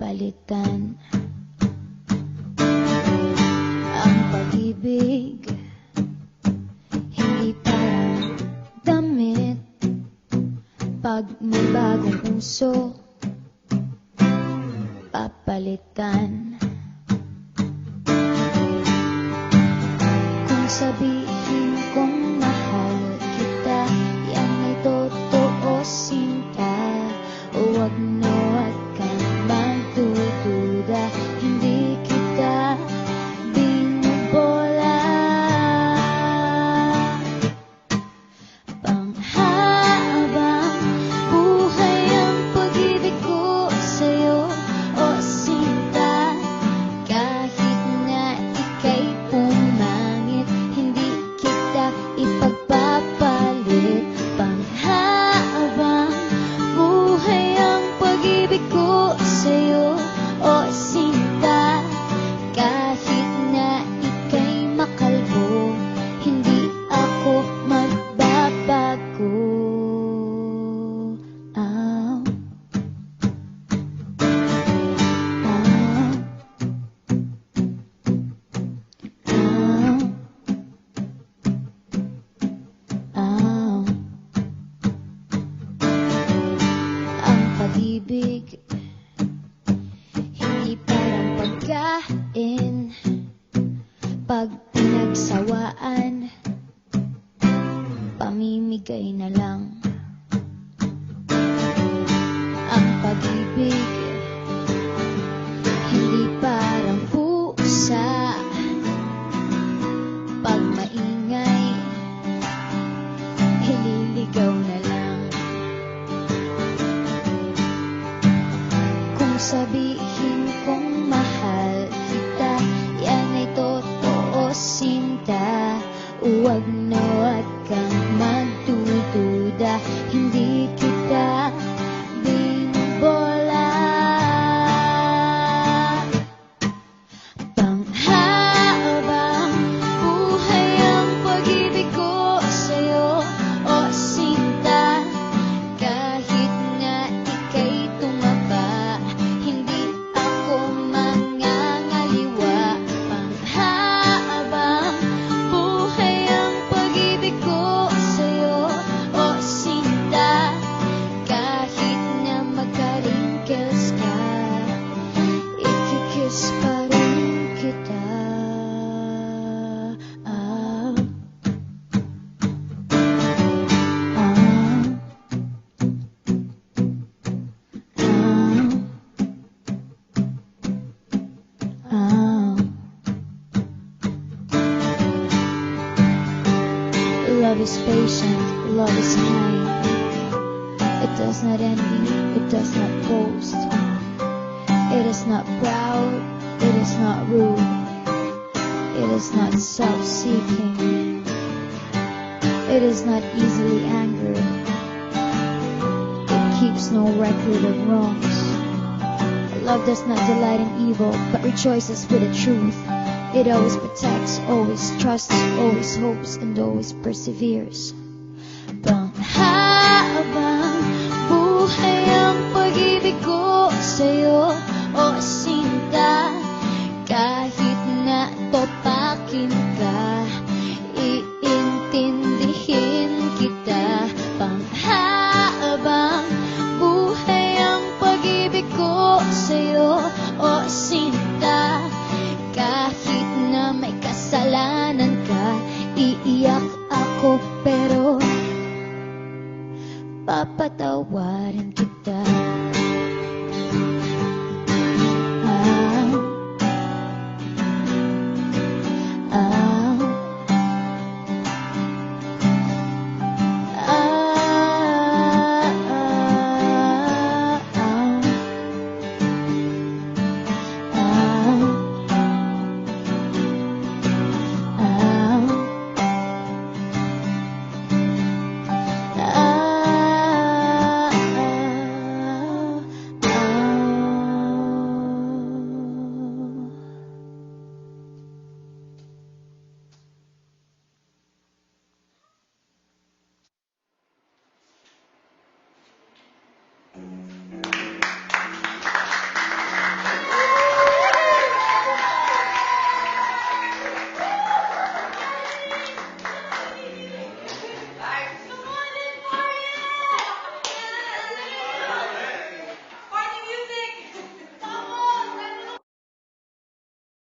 papalitan ang pag-ibig. Hindi parang damit pag may bagong uso, papalitan. Kung sabihin kong mahal kita, yan ay totoo, sinta. Huwag na huwag kang magdududa, hindi kita binubola. Panghabang buhay ang pag-ibig ko sa'yo, o sinta. Kahit na ika'y pumangit, hindi kita ipagpapalit. Panghabang buhay ang pag-ibig ko sa'yo, o sinta. Kahit na ika'y makalbo, hindi ako magbabago. Oh. Ang pag-ibig hindi parang pagkain, pag pinagsawaan, pamimigay na lang. Ang pag-ibig hindi parang pusa, pag maingay, hililigaw na lang. Kung sabihin kong mahal kita, yan ay totoo, sinta. Huwag na huwag kang magdududa, hindi kita binubola. Panghabang buhay ang pag-ibig ko sa'yo, o sinta. Kahit nga ika'y tumaba, hindi ako mangangaliwa. Panghabang buhay ang pag-ibig ko sa'yo, o sinta. Kahit na magka-wrinkles ka, ikikiss pa rin kita. Ah. Love is patient, love is kind. It does not envy, it does not boast. It is not proud, it is not rude. It is not self-seeking. It is not easily angered. It keeps no record of wrongs. Love does not delight in evil, but rejoices with the truth. It always protects, always trusts, always hopes, and always perseveres. Panghabang buhay ang pag-ibig ko sa'yo, o sinta. Kahit na topakin ka, iintindihin kita. Panghabang buhay ang pag-ibig ko sa'yo, o sinta. Kahit na may kasalanan ka, iiyak ako pero papatawarin kita.